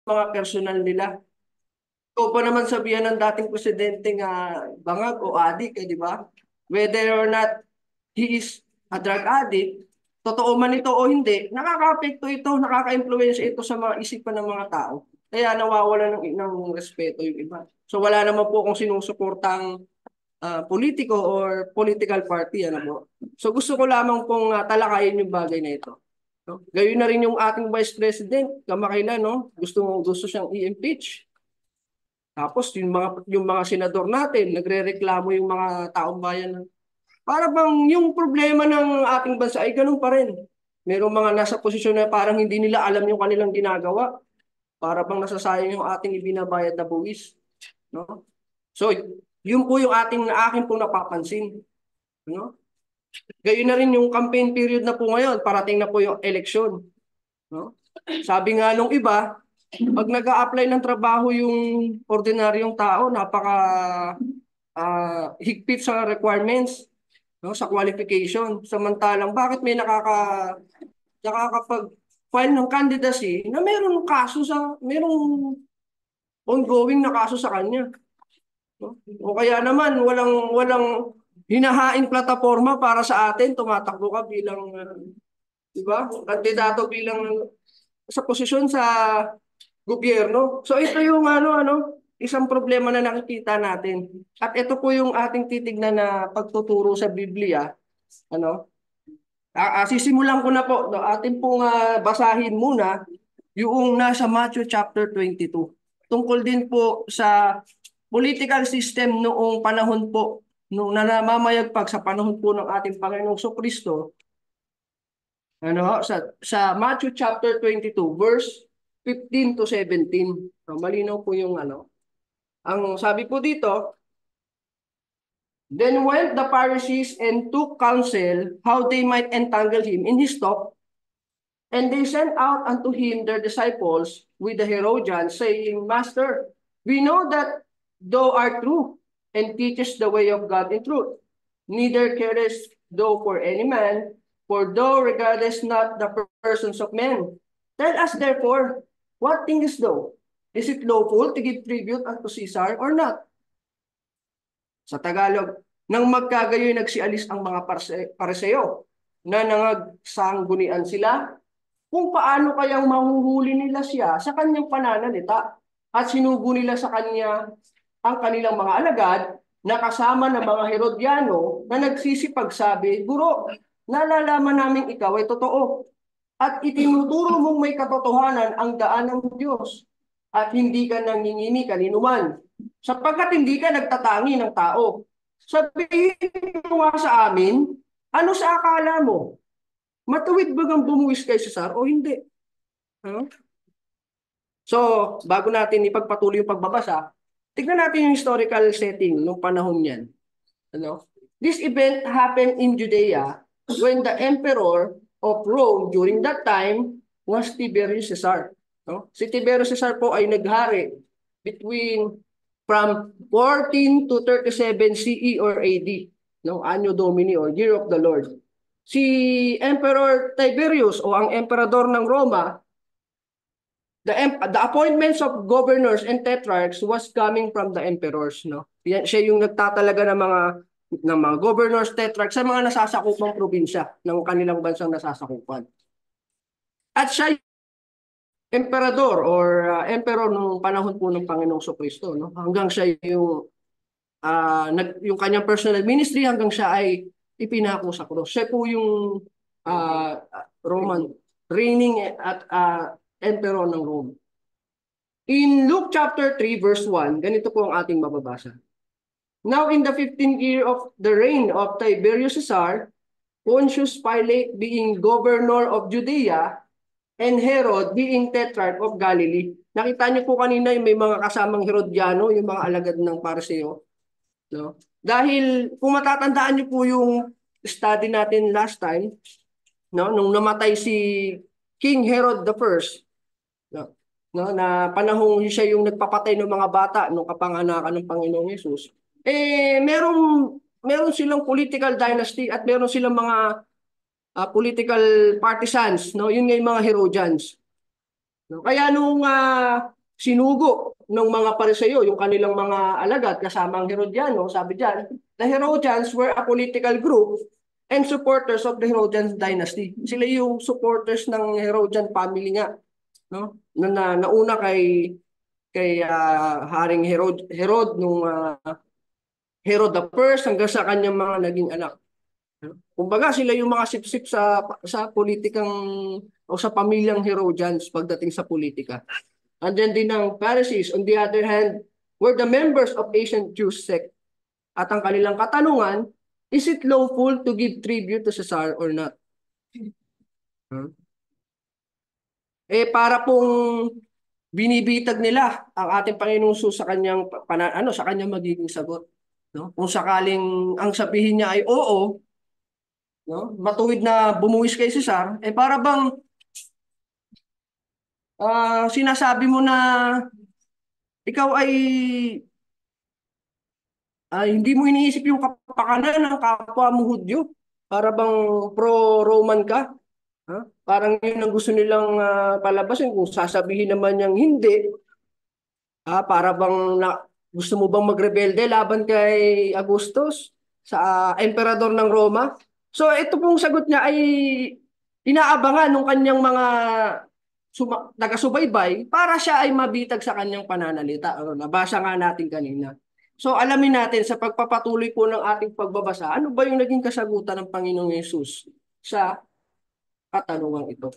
mga personal nila. O pa naman sabihan ng dating presidente nga bangag o adik, di ba? Whether or not he is a drug addict, totoo man ito o hindi, nakaka-apekto ito, nakaka-impluwensya ito sa mga isipan ng mga tao. Kaya nawawala ng respeto yung iba. So wala naman po akong sinusuportang politiko or political party. Ano po. So gusto ko lamang pong talakayin yung bagay na ito. No? Gayon na rin yung ating Vice President, kamakailan, no? Gusto siyang i-impeach. Tapos yung mga senador natin, nagrereklamo yung mga taong bayan. Para bang yung problema ng ating bansa ay ganun pa rin. Merong mga nasa posisyon na parang hindi nila alam yung kanilang ginagawa. Para bang nasasayang yung ating ibinabayad na buwis. No? So, yun po yung akin pong napapansin. No? Gayon na rin yung campaign period na po ngayon. Parating na po yung eleksyon. No? Sabi nga nung iba, pag nag-a-apply ng trabaho yung ordinaryong tao, napaka higpit sa requirements, no, sa qualification. Samantalang bakit may nakakapag-file ng candidacy na merong ongoing na kaso sa kanya. No? O kaya naman walang hinahaing plataforma para sa atin, tumatakbo ka bilang, di ba? Kandidato bilang sa posisyon sa gobyerno. So ito yung isang problema na nakikita natin. At ito po yung ating titignan na pagtuturo sa Biblia. Ano? Sisimulan ko na po. No? Atin pong basahin muna yung nasa Matthew chapter 22. Tungkol din po sa political system noong panahon po, noong namamayagpag sa panahon po ng ating Panginoong Kristo. Sa Matthew chapter 22 verse 15 to 17. So, malinaw po yung Ang sabi po dito, then went the Pharisees and took counsel how they might entangle him in his talk, and they sent out unto him their disciples with the Herodians, saying, Master, we know that thou art true, and teachest the way of God in truth. Neither carest thou for any man, for thou regardest not the persons of men. Tell us therefore, what thinkest thou? Is it lawful to give tribute unto Caesar or not? Sa Tagalog, nang magkagayoy nagsialis ang mga pariseo na nangagsangunian sila kung paano kayang mahuhuli nila siya sa kanyang pananalita at sinugo nila sa kanya ang kanilang mga alagad na kasama ng mga Herodiano na nagsisipagsabi, Guro, nalalaman namin ikaw ay totoo at itinuturo mong may katotohanan ang daan ng Diyos at hindi ka nangingimi kaninuman sapagkat hindi ka nagtatangi ng tao. Sabihin mo nga sa amin, ano sa akala mo? Matuwid ba ang bumuwis kay Cesar o hindi? Huh? So, bago natin ipagpatuloy yung pagbabasa, tignan natin yung historical setting ng panahon niyan. This event happened in Judea when the emperor of Rome during that time was Tiberius Caesar. Si Tiberius Caesar po ay naghari between from 14 to 37 CE or AD, Anno Domini or Year of the Lord. Si Emperor Tiberius o ang emperador ng Roma, the appointments of governors and tetrarchs was coming from the emperors. Siya yung nagtatalaga ng mga governors, tetrarchs sa mga nasasakupang probinsya ng kanilang bansang nasasakupan. At siya emperador or emperor nung panahon po ng Panginoong Kristo, hanggang siya yung kanyang personal ministry hanggang siya ay ipinako sa krus. Siya po yung Roman reigning at emperor ng Rome. In Luke chapter 3 verse 1, ganito po ang ating mababasa. Now in the 15th year of the reign of Tiberius Caesar, Pontius Pilate being governor of Judea, and Herod being tetrarch of Galilee. Nakita niyo po kanina yung may mga kasamang Herodiano, yung mga alagad ng Pariseo. Dahil kung matatandaan niyo po yung study natin last time, nung namatay si King Herod the First, na panahong siya yung nagpapatay ng mga bata nung kapanganakan ng Panginoong Yesus, meron silang political dynasty at meron silang mga political partisans, yun nga yung mga Herodians. Kaya nung sinugo ng mga Pariseo, yung kanilang mga alagad kasama ang Herodiano. Sabi diyan, the Herodians were a political group and supporters of the Herodian dynasty. Sila yung supporters ng Herodian family nga, no? Nauna kay Haring Herod nung Herod the First hanggang sa kanyang mga naging anak. Kumbaga sila yung mga sipsip sa politikang o sa pamilyang Herodians pagdating sa politika. And then din ng Pharisees, on the other hand, were the members of ancient Jews sect. At ang kanilang katanungan, is it lawful to give tribute to Caesar or not? Para pong binibitag nila ang ating Panginoon sa kanyang sa kanyang magiging sagot, no? Kung sakaling ang sabihin niya ay oo, no? Matuwid na bumuwis kay Cesar, para bang sinasabi mo na ikaw ay hindi mo iniisip yung kapakanan ng kapwa mo Hudyo, para bang pro-Roman ka. Parang yun ang gusto nilang palabasin. Kung sasabihin naman niyang hindi, para bang gusto mo bang magrebelde laban kay Augustus sa emperador ng Roma? So ito pong sagot niya ay inaabangan ng kanyang mga taga-subaybay para siya ay mabitag sa kanyang pananalita. Nabasa nga natin kanina. So alamin natin sa pagpapatuloy po ng ating pagbabasa, ano ba yung naging kasagutan ng Panginoong Yesus sa katanungang ito.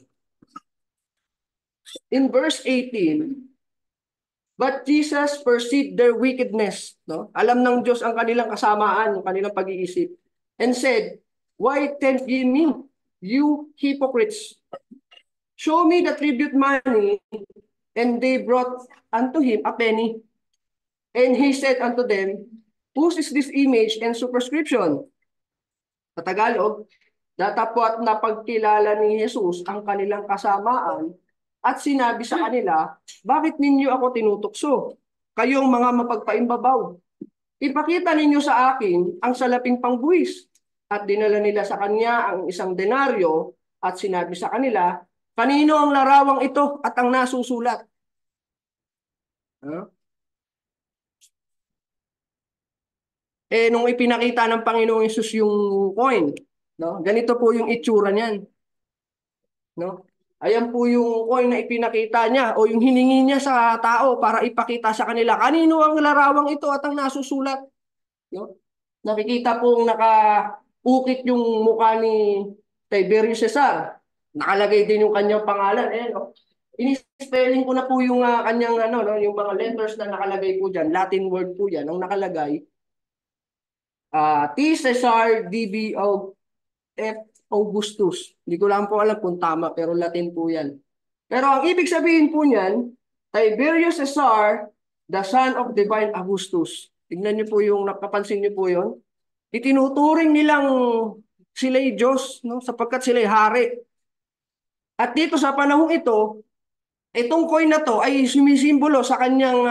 In verse 18, but Jesus perceived their wickedness. No? Alam ng Diyos ang kanilang kasamaan, ang kanilang pag-iisip. And said, why tempt ye me, you hypocrites? Show me the tribute money. And they brought unto him a penny. And he said unto them, whose is this image and superscription? Sa Tagalog, datapwat na pagkilala ni Jesus ang kanilang kasamaan at sinabi sa kanila, bakit ninyo ako tinutokso? Kayong mga mapagpaimbabaw. Ipakita ninyo sa akin ang salaping pangbuwis. At dinala nila sa kanya ang isang denaryo at sinabi sa kanila, kanino ang larawang ito at ang nasusulat? Nung ipinakita ng Panginoong Hesus yung coin, no? Ganito po yung itsura niyan. No? Ayan po yung coin na ipinakita niya o yung hiningi niya sa tao para ipakita sa kanila kanino ang larawang ito at ang nasusulat. No? Nakikita pong nakaukit yung mukha ni Tiberius Caesar. Nakalagay din yung kanyang pangalan. No? Ini-spelling ko na po yung kanyang no, yung mga letters na nakalagay po diyan, Latin word po 'yan, ang nakalagay. T. Caesar DB F. Augustus. Hindi ko lang po alam kung tama, pero Latin po yan. Pero ang ibig sabihin po niyan, Tiberius Caesar, the son of divine Augustus. Tignan niyo po yung, napapansin niyo po yun. Itinuturing nilang sila'y Diyos, no? Sapagkat sila'y hari. At dito sa panahong ito, itong coin na to ay sumisimbolo sa kanyang,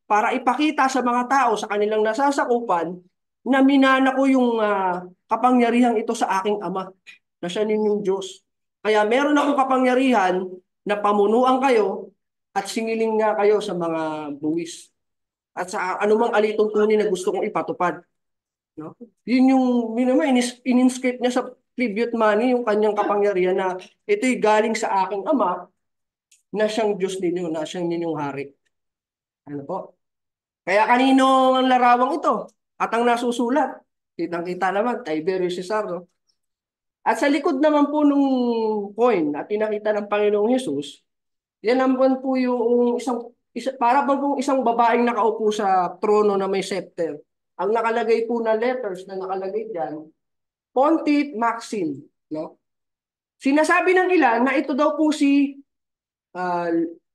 para ipakita sa mga tao, sa kanilang nasasakupan, na minana ko yung kapangyarihan ito sa aking Ama, na siya ninyong Diyos. Kaya meron akong kapangyarihan na pamunuan kayo at singiling nga kayo sa mga buwis. At sa anumang alituntunin na gusto kong ipatupad. No? Yun yung in-inscript niya sa tribute money, yung kanyang kapangyarihan na ito'y galing sa aking Ama na siyang Diyos ninyo, na siyang ninyong hari. Ano po? Kaya kanino ang larawang ito? At ang nasusulat, kitang-kita naman, Tiberius Caesar. No? At sa likod naman po nung coin na pinakita ng Panginoong Hesus, yan naman po yung para bang po isang babaeng nakaupo sa trono na may scepter. Ang nakalagay po na letters na nakalagay dyan, Pontiff Maxim. No? Sinasabi ng ilan na ito daw po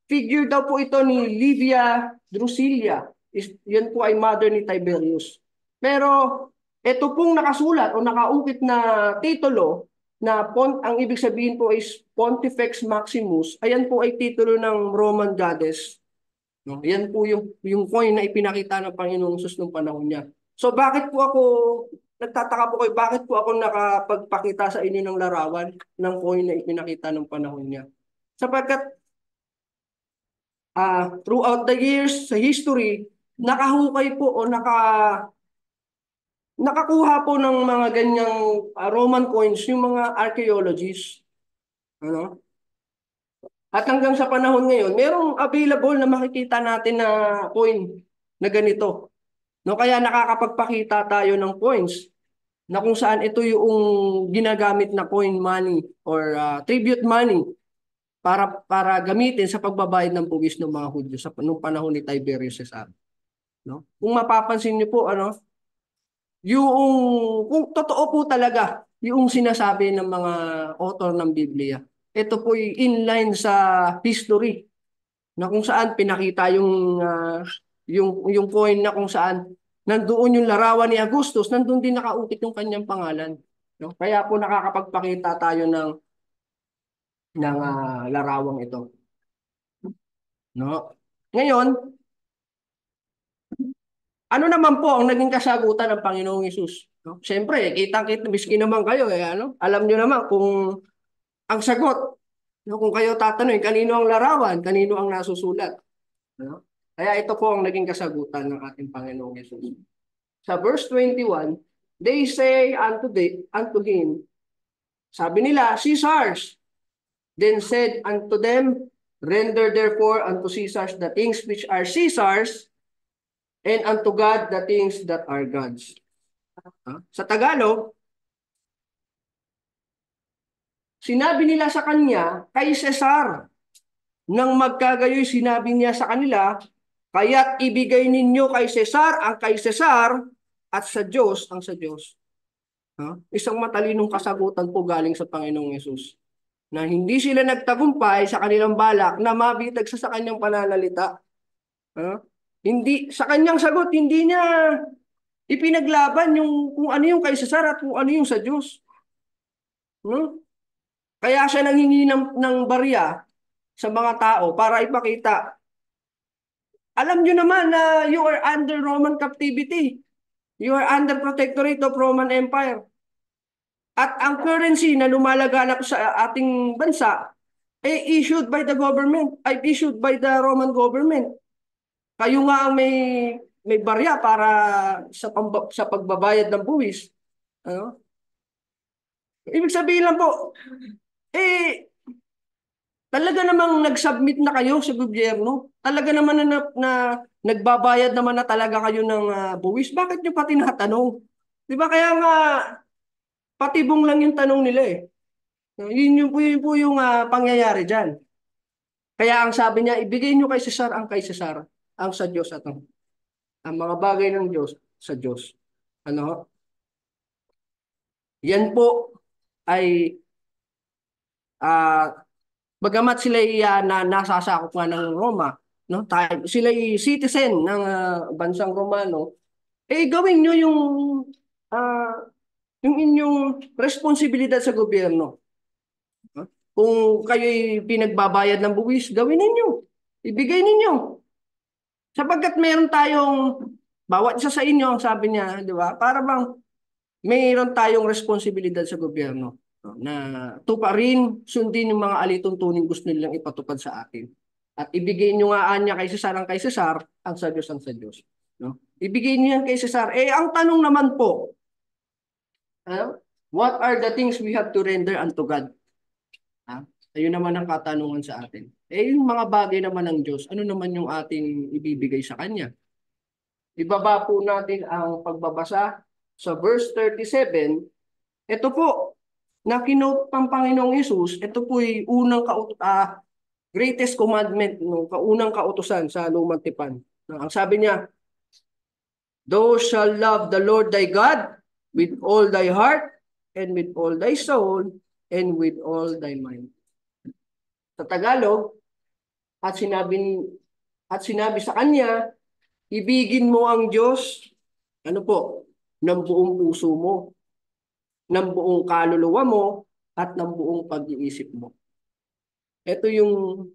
figure daw po ito ni Livia Drusilla. Yan po ay mother ni Tiberius. Pero ito pong nakasulat o nakaukit na titulo na ang ibig sabihin po is Pontifex Maximus, ayan po ay titulo ng Roman goddess. No? Yan po yung coin na ipinakita ng Panginoong Hesus noong panahon niya. So bakit po ako, nagtataka po kayo, bakit po ako nakapagpakita sa inyo ng larawan ng coin na ipinakita ng panahon niya? Sapagkat throughout the years, sa history, nakahukay po o nakakuha po ng mga ganyang Roman coins yung mga archaeologists. Ano? At hanggang sa panahon ngayon, merong available na makikita natin na coin na ganito. No, kaya nakakapagpakita tayo ng coins na kung saan ito yung ginagamit na coin money or tribute money para gamitin sa pagbabayad ng buwis ng mga Hudyo sa nung panahon ni Tiberius Caesar. No? Kung mapapansin niyo po, yung kung totoo po talaga yung sinasabi ng mga author ng Biblia. Ito po inline sa history na kung saan pinakita yung coin na kung saan nandoon yung larawan ni Augustus, nandoon din nakaukit yung kanyang pangalan. No? Kaya po nakakapagpakita tayo ng larawang ito. No? Ngayon, ano naman po ang naging kasagutan ng Panginoong Hesus? No? Siyempre, kitang-kita, miski naman kayo, alam nyo naman kung ang sagot. No? Kung kayo tatanungin, kanino ang larawan, kanino ang nasusulat. No? Kaya ito po ang naging kasagutan ng ating Panginoong Hesus. Sa verse 21, they say unto him, sabi nila, Caesar's. Then said unto them, render therefore unto Caesar's the things which are Caesar's, and unto God the things that are God's. Sa Tagalog, sinabi nila sa kanya, kay Cesar. Nang magkagayoy, sinabi niya sa kanila, kaya't ibigay ninyo kay Cesar ang kay Cesar at sa Diyos ang sa Diyos. Isang matalinong kasagutan po galing sa Panginoong Yesus na hindi sila nagtagumpay sa kanilang balak na mabitag sa kanyang pananalita. Hindi, sa kanyang sagot, hindi niya ipinaglaban yung kung ano yung kay Cesar at kung ano yung sa Diyos. Kaya siya nanghingi ng barya sa mga tao para ipakita. Alam nyo naman na you are under Roman captivity. You are under protectorate of Roman Empire. At ang currency na lumalaganap sa ating bansa ay issued by the government, ay issued by the Roman government. Kayo nga ang may barya para sa pagbabayad ng buwis. Ibig sabihin lang po, talaga namang nag-submit na kayo sa gobyerno. Talaga naman na nagbabayad naman na talaga kayo ng buwis. Bakit nyo pa tinatanong? Di ba kaya nga patibong lang yung tanong nila eh. Yun po yung pangyayari dyan. Kaya ang sabi niya, ibigay nyo kay Cesar ang kay Cesar, ang sa Diyos at ang mga bagay ng Diyos sa Diyos. Yan po ay bagamat sila nasasakop nga ng Roma, no? Sila citizen ng bansang Romano, gawin nyo uh, yung inyong responsibilidad sa gobyerno. Kung kayo'y pinagbabayad ng buwis, gawin ninyo. Ibigay ninyo. Sapagkat meron tayong, bawat isa sa inyo, sabi niya, di ba? Para bang mayroon tayong responsibilidad sa gobyerno na tuparin, sundin yung mga alituntunin gusto nilang ipatupad sa atin. At ibigay nyo nga niya kay Cesar ang kay Cesar, ang sa Diyos ang sa Diyos. No? Ibigay nyo yan kay Cesar. Ang tanong naman po, what are the things we have to render unto God? Ayun naman ang katanungan sa atin. Yung mga bagay naman ng Diyos, ano naman yung ating ibibigay sa Kanya? Ibaba po natin ang pagbabasa sa verse 37. Ito po, na kinote ng Panginoong Yesus, ito po yung unang greatest commandment, unang kautusan sa Lumang Tipan. Ang sabi niya, thou shalt love the Lord thy God with all thy heart and with all thy soul and with all thy mind. Sa Tagalog, at sinabi sa kanya, ibigin mo ang Diyos, ng buong puso mo, ng buong kaluluwa mo, at ng buong pag-iisip mo. Ito yung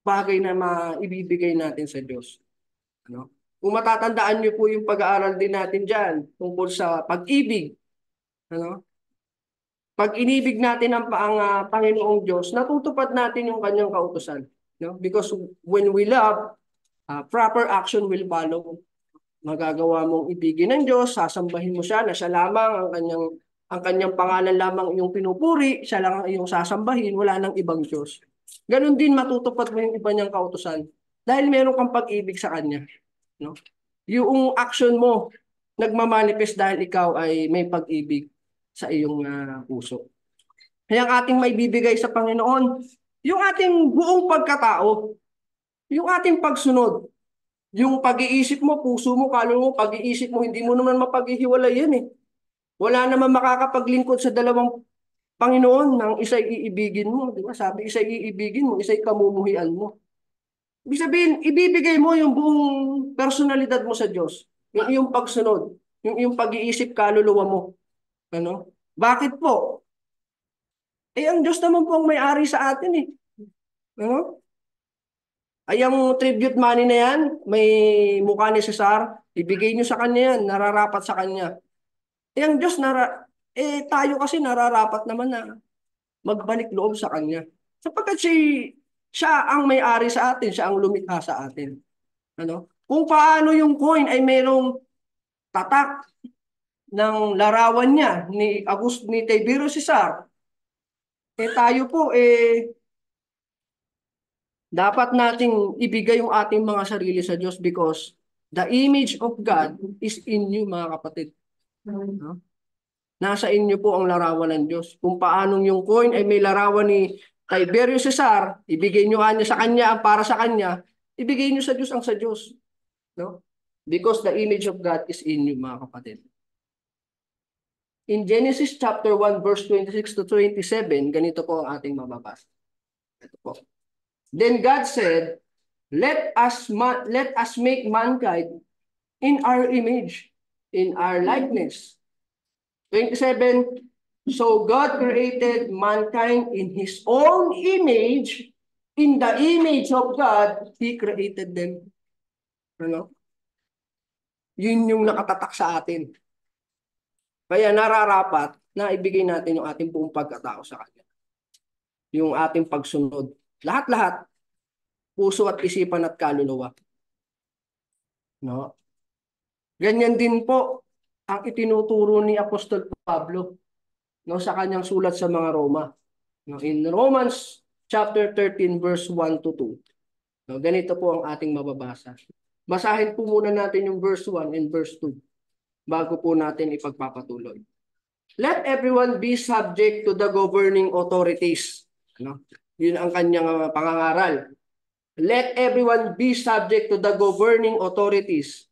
bagay na maibibigay natin sa Diyos. Kung matatandaan niyo po yung pag-aaral din natin dyan tungkol sa pag-ibig. Pag inibig natin ang Panginoong Diyos, natutupad natin yung kanyang kautusan. No? Because when we love, proper action will follow. Magagawa mong ibigin ng Diyos, sasambahin mo siya na siya lamang ang kanyang pangalan lamang iyong pinupuri, siya lang ang iyong sasambahin, wala nang ibang Diyos. Ganon din matutupad mo yung iba niyang kautusan dahil meron kang pag-ibig sa kanya. No? Yung action mo, nagmamanifest dahil ikaw ay may pag-ibig sa iyong puso. Kaya ang ating may bibigay sa Panginoon, yung ating buong pagkatao, yung ating pagsunod, yung pag-iisip mo, puso mo, kaluluwa mo, pag-iisip mo, hindi mo naman mapaghihiwalay yan eh. Wala naman makakapaglingkod sa dalawang Panginoon nang isa'y iibigin mo. Di ba? Sabi, isa'y iibigin mo, isa'y kamumuhian mo. Ibig sabihin, ibibigay mo yung buong personalidad mo sa Diyos. Yung iyong pagsunod, yung iyong pag-iisip, kaluluwa mo. Ano? Bakit po? Ang Diyos naman po ang may-ari sa atin eh. Ano? Ay, ang tribute money na yan, may mukha ni Cesar, ibigay nyo sa kanya yan, nararapat sa kanya. Ang Diyos, tayo kasi nararapat naman na magbalik loob sa kanya. Sapagkat siya ang may-ari sa atin, siya ang lumikha sa atin. Ano? Kung paano yung coin ay mayroong tatak ng larawan niya ni Tiberio Cesar, tayo po, dapat nating ibigay yung ating mga sarili sa Diyos because the image of God is in you, mga kapatid. No? Nasa inyo po ang larawan ng Diyos. Kung paanong yung coin ay may larawan ni Tiberio Cesar, ibigay nyo kanya sa kanya, para sa kanya, ibigay nyo sa Diyos ang sa Diyos. No? Because the image of God is in you, mga kapatid. In Genesis chapter 1, verse 26 to 27, ganito po ang ating mababasa. Ito po. Then God said, let us make mankind in our image, in our likeness. 27, so God created mankind in His own image, in the image of God, He created them. Ano? Yun yung nakatatak sa atin. Kaya nararapat na ibigay natin yung ating buong pagkatao sa Kanya. Yung ating pagsunod. Lahat-lahat. Puso at isipan at kaluluwa. No? Ganyan din po ang itinuturo ni Apostol Pablo, no, sa kanyang sulat sa mga Roma. No, in Romans chapter 13 verse 1 to 2. No, ganito po ang ating mababasa. Basahin po muna natin yung verse 1 and verse 2 bago po natin ipagpapatuloy. Let everyone be subject to the governing authorities. No? Yun ang kanyang pangangaral. Let everyone be subject to the governing authorities,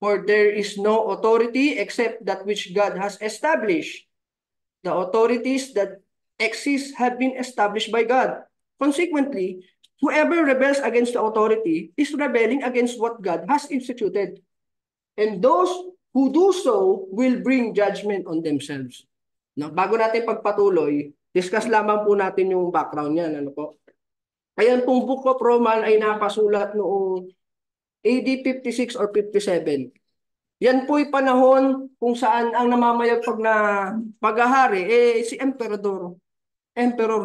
for there is no authority except that which God has established. The authorities that exist have been established by God. Consequently, whoever rebels against the authority is rebelling against what God has instituted. And those who do so will bring judgment on themselves. Now, bago natin pagpatuloy, discuss lamang po natin yung background niyan. Ano po? Kaya pong Book of Romans ay napasulat noong AD 56 or 57. Yan po'y panahon kung saan ang namamayagpag na paghahari si Emperor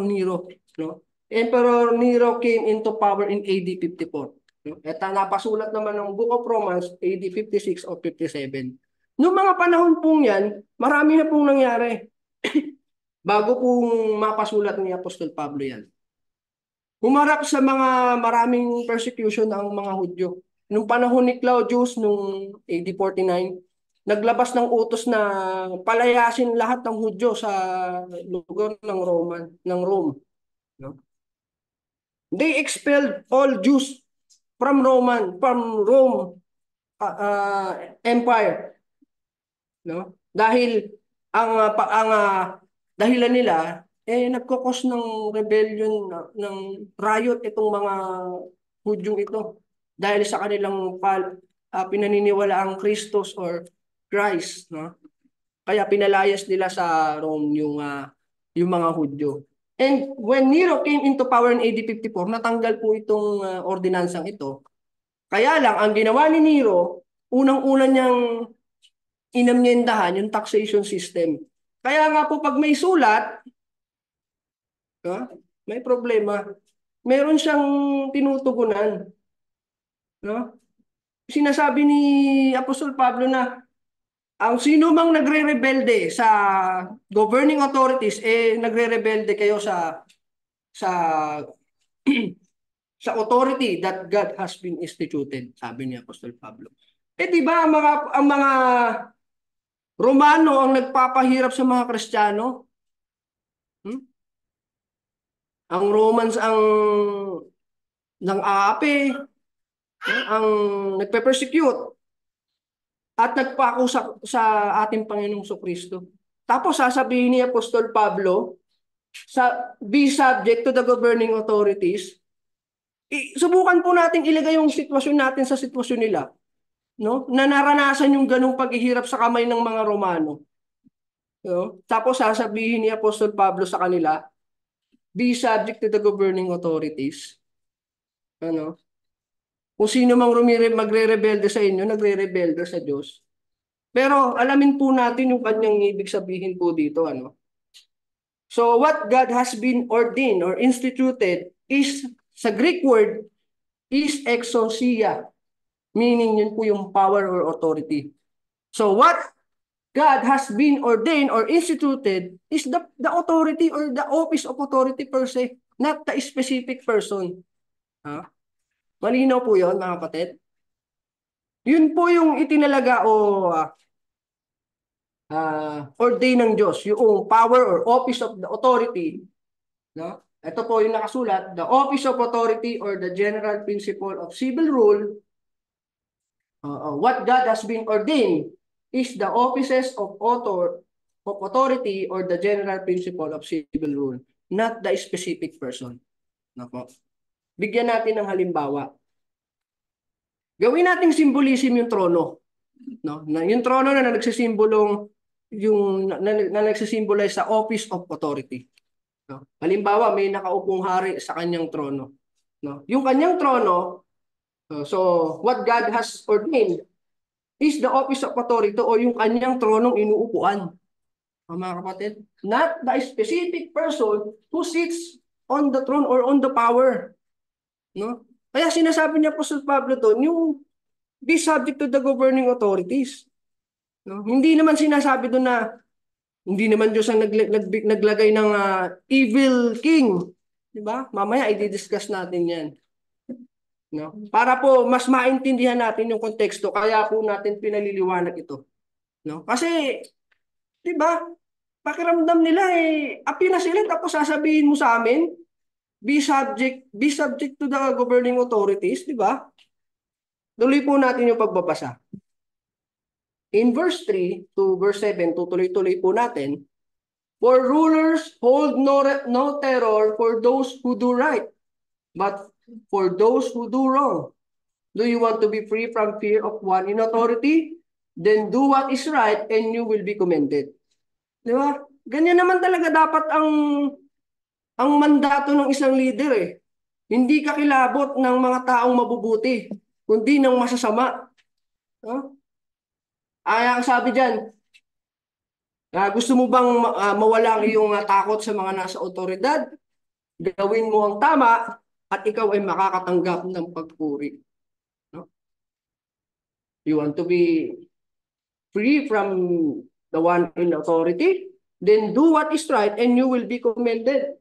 Nero. No? Emperor Nero came into power in AD 54. No? At napasulat naman ng Book of Romans AD 56 or 57. Noong mga panahon pong yan, marami na pong nangyari bago pong mapasulat ni Apostol Pablo yan. Humarap sa mga maraming persecution ang mga Hudyo. Nung panahon ni Claudius, nung AD 49, naglabas ng utos na palayasin lahat ng Hudyo sa lugar ng Rome. No? They expelled all Jews from Rome Empire. No? Dahil ang dahilan nila nagkokos ng rebellion, ng riot itong mga Hudyong ito dahil sa kanilang pinaniniwala ang Christos or Christ, no? Kaya pinalayas nila sa Rome yung mga Hudyo. And when Nero came into power in AD 54, natanggal po itong ordinansang ito. Kaya lang ang ginawa ni Nero, unang-una niyang inamyendahan yung taxation system. Kaya nga po pag may sulat, may problema. meron siyang tinutugunan. No? Sinasabi ni Apostol Pablo na ang sino mang nagre-rebelde sa governing authorities, nagre-rebelde kayo sa sa authority that God has been instituted, sabi ni Apostol Pablo. Di ba ang mga Romano ang nagpapahirap sa mga Kristiyano? Hmm? Ang Romans ang nang-aapi, ang nagpe-persecute at nagpakusa sa ating Panginoong Kristo. Tapos sasabihin ni Apostol Pablo, be subject to the governing authorities. Subukan po natin ilagay yung sitwasyon natin sa sitwasyon nila, no? Na naranasan yung ganung paghihirap sa kamay ng mga Romano. No? Tapos sasabihin ni Apostol Pablo sa kanila, be subject to the governing authorities. Ano? Kung sino mang magre-rebelde sa inyo, nagre-rebelde sa Diyos. Pero alamin po natin yung kanyang ibig sabihin po dito, ano? So what God has been ordained or instituted is, sa Greek word, is exousia. Meaning yun po yung power or authority. So what God has been ordained or instituted is the authority or the office of authority per se, not the specific person. Ha? Malinaw po yun, mga kapatid? Yun po yung itinalaga o ordain ng Diyos, yung power or office of the authority. No? Ito po yung nakasulat, the office of authority or the general principle of civil rule. What God has been ordained is the offices of authority or the general principle of civil rule, not the specific person. Nako. Bigyan natin ng halimbawa. Gawin nating symbolism yung trono. No? Yung trono na nagsisimbolong na nagsisimbolize sa office of authority. No? Halimbawa, may nakaupong hari sa kanyang trono. No? Yung kanyang trono, so what God has ordained is the office of authority o yung kanyang tronong inuupuan. Mga kapatid, not the specific person who sits on the throne or on the power. No? Kaya sinasabi niya po sa Pablo doon, yung be subject to the governing authorities. No? Hindi naman sinasabi doon na hindi naman Diyos ang naglagay ng evil king. Diba? Mamaya i-discuss natin yan. No? Para po mas maintindihan natin yung konteksto, kaya po natin pinaliliwanag ito. No? Kasi, diba, pakiramdam nila api na sila tapos sasabihin mo sa amin, be subject to the governing authorities, diba? Tuloy po natin yung pagbabasa. In verse 3 to verse 7, tutuloy-tuloy po natin, for rulers hold no terror for those who do right, but for those who do wrong. Do you want to be free from fear of one in authority? Then do what is right and you will be commended. Di ba? Ganyan naman talaga dapat ang mandato ng isang leader . Hindi kakilabot ng mga taong mabubuti, kundi ng masasama. No? Ang sabi dyan, gusto mo bang mawala ang iyong takot sa mga nasa otoridad? Gawin mo ang tama at ikaw ay makakatanggap ng pagpuri. No? You want to be free from the one in authority? Then do what is right and you will be commended.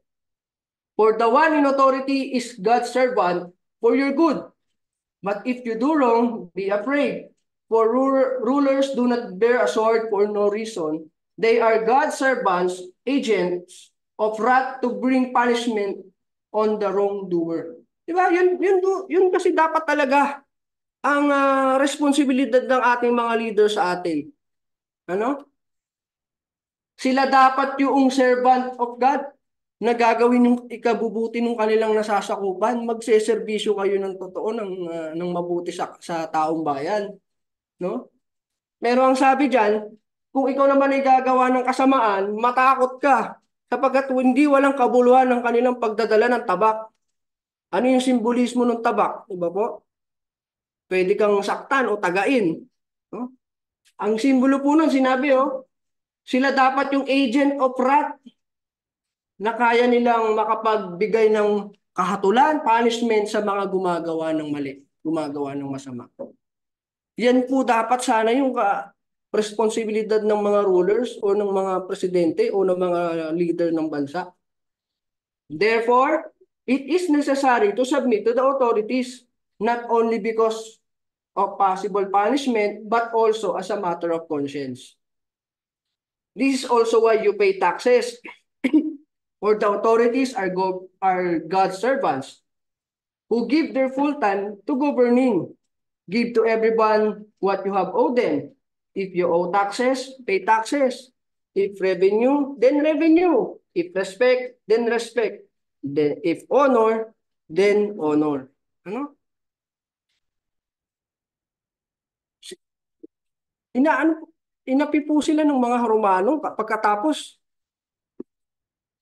For the one in authority is God's servant for your good. But if you do wrong, be afraid. For rulers do not bear a sword for no reason. They are God's servants, agents of wrath to bring punishment on the wrongdoer. Diba? Yun kasi dapat talaga ang responsibilidad ng ating mga leaders sa atin. Ano? Sila dapat yung servant of God na gagawin yung ikabubuti ng kanilang nasasakupan. Magseserbisyo kayo ng totoo ng mabuti sa taong bayan. No? Pero ang sabi diyan, kung ikaw naman ay gagawa ng kasamaan, matakot ka sapagkat hindi walang kabuluhan ng kanilang pagdadala ng tabak. Ano yung simbolismo ng tabak? Diba po? Pwede kang saktan o tagain. No? Ang simbolo po nun, sinabi sila dapat yung agent of wrath na kaya nilang makapagbigay ng kahatulan, punishment sa mga gumagawa ng mali, gumagawa ng masama. Yan po dapat sana yung responsibilidad ng mga rulers o ng mga presidente o ng mga leader ng bansa. Therefore, it is necessary to submit to the authorities not only because of possible punishment but also as a matter of conscience. This is also why you pay taxes. For the authorities are God's servants who give their full time to governing. Give to everyone what you have owed them. If you owe taxes, pay taxes. If revenue, then revenue. If respect, then respect. Then if honor, then honor. Ano? Inapi po sila ng mga Romano pagkatapos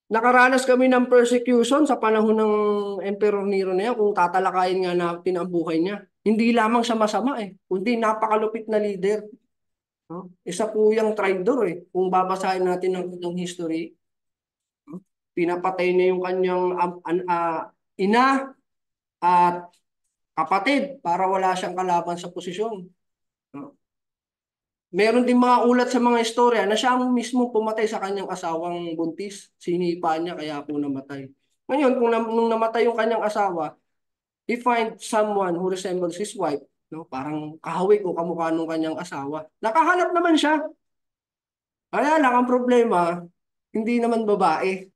nakaranas kami ng persecution sa panahon ng Emperor Nero na yan kung tatalakayin nga natin ang buhay niya. Hindi lamang siya masama kundi napakalupit na leader. No? Isa po yung traidor Kung babasahin natin ng history, pinapatay niya yung kanyang ina at kapatid para wala siyang kalaban sa posisyon. No? Meron din mga ulat sa mga istorya na siya ang mismo pumatay sa kanyang asawang buntis. Sinipa niya kaya po namatay. Ngayon, nung namatay yung kanyang asawa, he find someone who resembles his wife. No? Parang kahawig o kamukha nung kanyang asawa. Nakahanap naman siya. Kaya lang ang problema, hindi naman babae.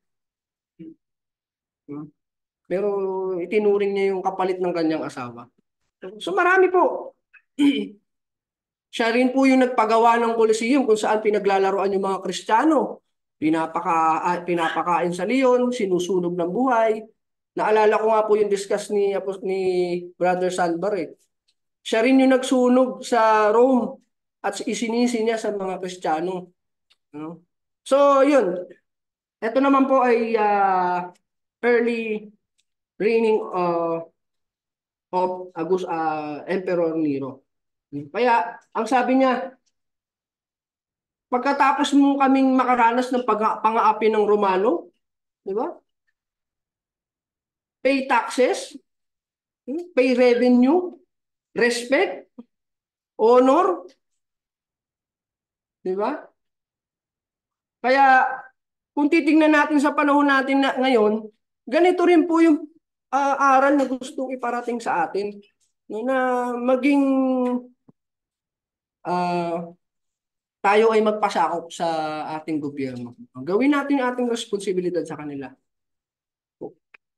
Pero itinuring niya yung kapalit ng kanyang asawa. So marami po. Siya rin po yung nagpagawa ng Coliseum kung saan pinaglalaroan yung mga Kristiyano. Pinapakain sa leon, sinusunog ng buhay. Naalala ko nga po yung discuss ni Brother Sandbar Siya rin yung nagsunog sa Rome at isinisi niya sa mga Kristiyano. So, yun. Ito naman po ay early reigning of Emperor Nero. Kaya, ang sabi niya, pagkatapos mo kaming makaranas ng pang-aapi ng Romano, di ba? Pay taxes, pay revenue, respect, honor, di ba? Kaya, kung titingnan natin sa panahon natin ngayon, ganito rin po yung aral na gustong iparating sa atin. No, na maging tayo ay magpasakop sa ating gobyerno. Gawin natin ating responsibilidad sa kanila.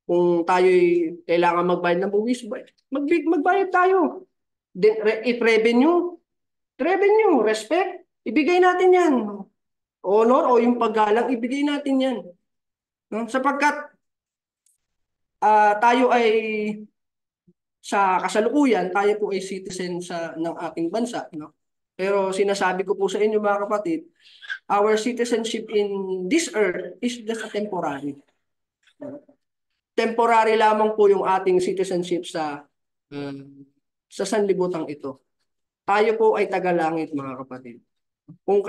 Kung tayo kailangan magbayad ng buwis, magbayad tayo. If revenue, respect, ibigay natin yan. Honor o yung paggalang, ibigay natin yan. No? Sapagkat tayo ay sa kasalukuyan, tayo po ay citizen ng ating bansa. No? Pero sinasabi ko po sa inyo mga kapatid, our citizenship in this earth is just a temporary. Temporary lamang po yung ating citizenship sa sanlibutan ito. Tayo po ay tagalangit mga kapatid. Kung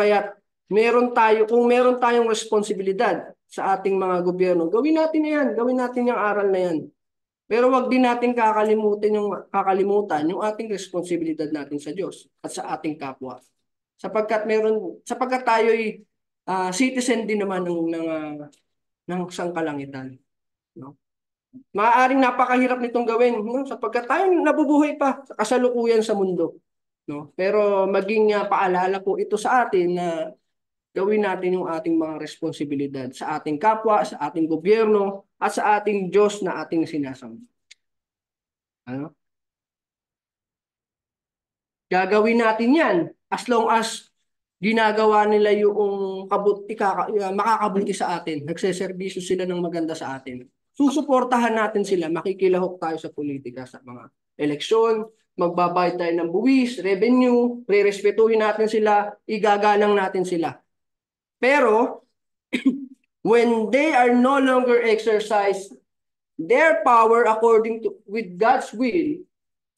meron tayong responsibilidad sa ating mga gobyerno, gawin natin yan, gawin natin yung aral na yan. Pero wag din natin kakalimutan yung ating responsibilidad natin sa Diyos at sa ating kapwa. Sapagkat tayo ay citizen din naman ng sangkalangitan. No? Maaaring napakahirap nitong gawin, no? Sapagkat tayo nabubuhay pa sa kasalukuyan sa mundo. No? Pero maging paalala po ito sa atin na gawin natin yung ating mga responsibilidad sa ating kapwa, sa ating gobyerno, at sa ating Diyos na ating sinasamba. Ano? Gagawin natin yan as long as ginagawa nila yung makakabuti sa atin. Nagseserbisyo sila ng maganda sa atin. Susuportahan natin sila, makikilahok tayo sa politika, sa mga eleksyon, magbabayad tayo ng buwis, revenue, re-respetuhin natin sila, igagalang natin sila. Pero, when they are no longer exercise their power with God's will,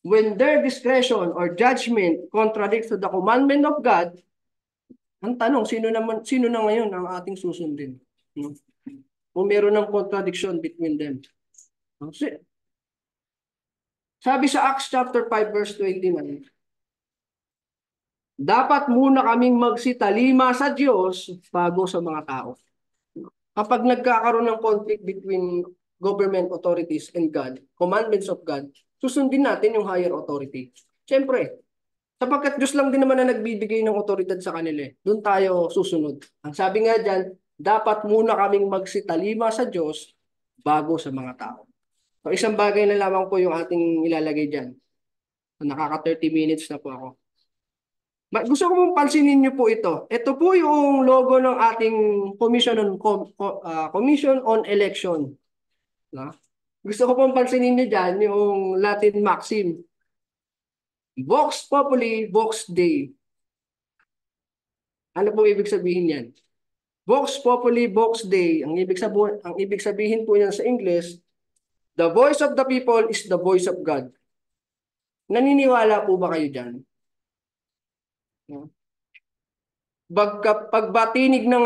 when their discretion or judgment contradicts to the commandment of God, ang tanong, sino na ngayon ang ating susundin? No? Kung meron ng contradiction between them. Sabi sa Acts chapter 5 verse 29, dapat muna kaming magsitalima sa Diyos bago sa mga tao. Kapag nagkakaroon ng conflict between government authorities and God, commandments of God, susundin natin yung higher authority. Siyempre, sapagkat Diyos lang din naman na nagbibigay ng otoridad sa kanila. Doon tayo susunod. Ang sabi nga dyan, dapat muna kaming magsitalima sa Diyos bago sa mga tao. So, isang bagay na lamang po yung ating ilalagay dyan. Nakaka 30 minutes na po ako. Gusto ko mong pansinin niyo po ito. Ito po yung logo ng ating Commission on Election. No? Gusto ko pong pansinin niyo dyan yung Latin maxim. Vox Populi, Vox Dei. Ano po ibig sabihin yan? Vox Populi, Vox Dei. Ang ibig sabihin po yan sa English, the voice of the people is the voice of God. Naniniwala po ba kayo dyan? No? Pagbatinig ng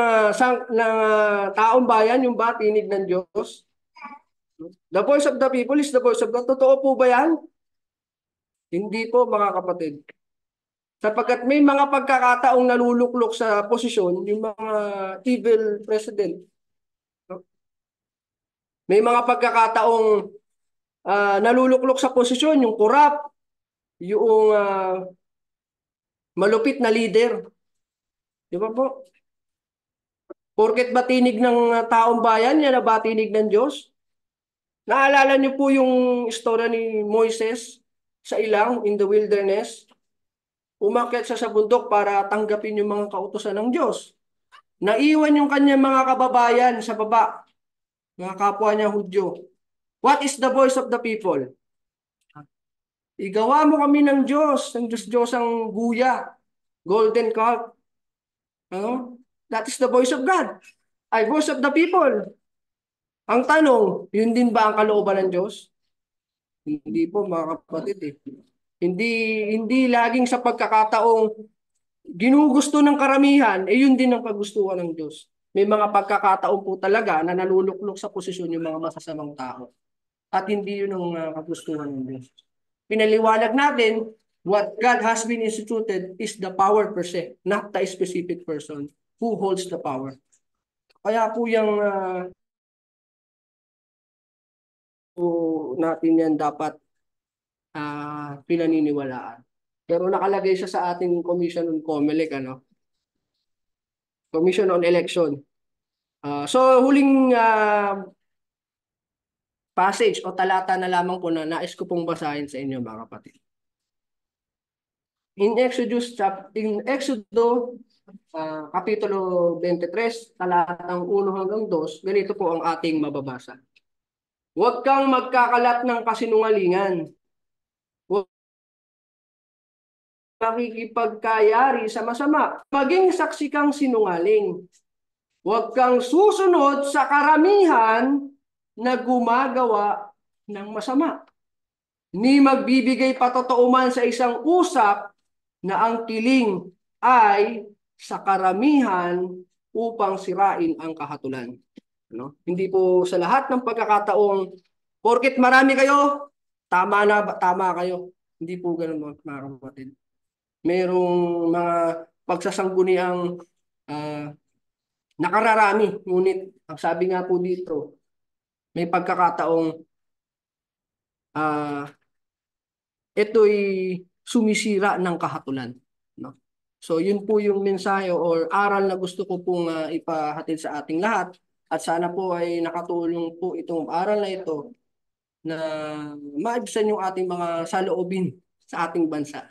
taong bayan, yung batinig ng Diyos. The voice of the people is the voice of God. Totoo po ba yan? Hindi po, mga kapatid. Sapagkat may mga pagkakataong naluluklok sa posisyon, yung mga evil president. May mga pagkakataong naluluklok sa posisyon, yung corrupt, yung malupit na leader. Di ba po? Porket batinig ng taong bayan, yan na batinig ng Diyos. Naalala niyo po yung istorya ni Moises sa ilang in the wilderness? Umakyat siya sa bundok para tanggapin yung mga kautusan ng Diyos. Naiwan yung kanyang mga kababayan sa baba, mga kapwa niya Hudyo. What is the voice of the people? Igawa mo kami ng Diyos ang guya, golden calf. Ano? That is the voice of God. Ay, voice of the people. Ang tanong, yun din ba ang kalooban ng Diyos? Hindi po, mga kapatid eh. Hindi hindi laging sa pagkakataong ginugusto ng karamihan, eh yun din ang kagustuhan ng Diyos. May mga pagkakataon po talaga na naluluklok sa posisyon yung mga masasamang tao. At hindi yun ang kagustuhan ng Diyos. Pinaliwanag natin, what God has been instituted is the power per se, not the specific person who holds the power. Kaya po yung natin yan dapat pinaniniwalaan. Pero nakalagay siya sa ating Commission on COMELEC, Commission on Election. So huling passage o talata na lamang po na nais ko pong basahin sa inyo, mga kapatid. In Exodo Kapitulo 23, talatang 1 hanggang 2, ganito po ang ating mababasa. Huwag kang magkakalat ng kasinungalingan. Huwag makikipagkayari sa masama. Maging saksi kang sinungaling. Huwag kang susunod sa karamihan na gumagawa ng masama. Ni magbibigay patotooman sa isang usap na ang kiling ay sa karamihan upang sirain ang kahatulan. Hindi po sa lahat ng pagkakataong porket marami kayo, tama kayo. Hindi po ganoon, mga kapatid. Merong mga pagsasangguniang nakararami, ngunit ang sabi nga po dito, may pagkakataong ito'y sumisira ng kahatulan. No? So yun po yung mensahe or aral na gusto ko pong ipahatid sa ating lahat. At sana po ay nakatulong po itong aral na ito na maibsan yung ating mga saloobin sa ating bansa.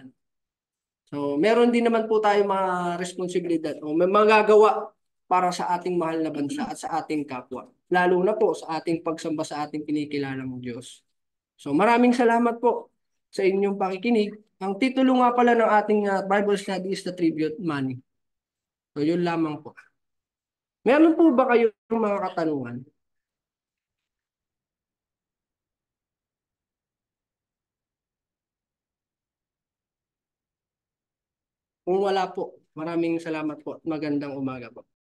So meron din naman po tayo mga responsibilidad o may magagawa para sa ating mahal na bansa at sa ating kapwa. Lalo na po sa ating pagsamba sa ating kinikilalang Diyos. So maraming salamat po sa inyong pakikinig. Ang titulo nga pala ng ating Bible study is the tribute money. So yun lamang po. Meron po ba kayong mga katanungan? Kung wala po, maraming salamat po. Magandang umaga po.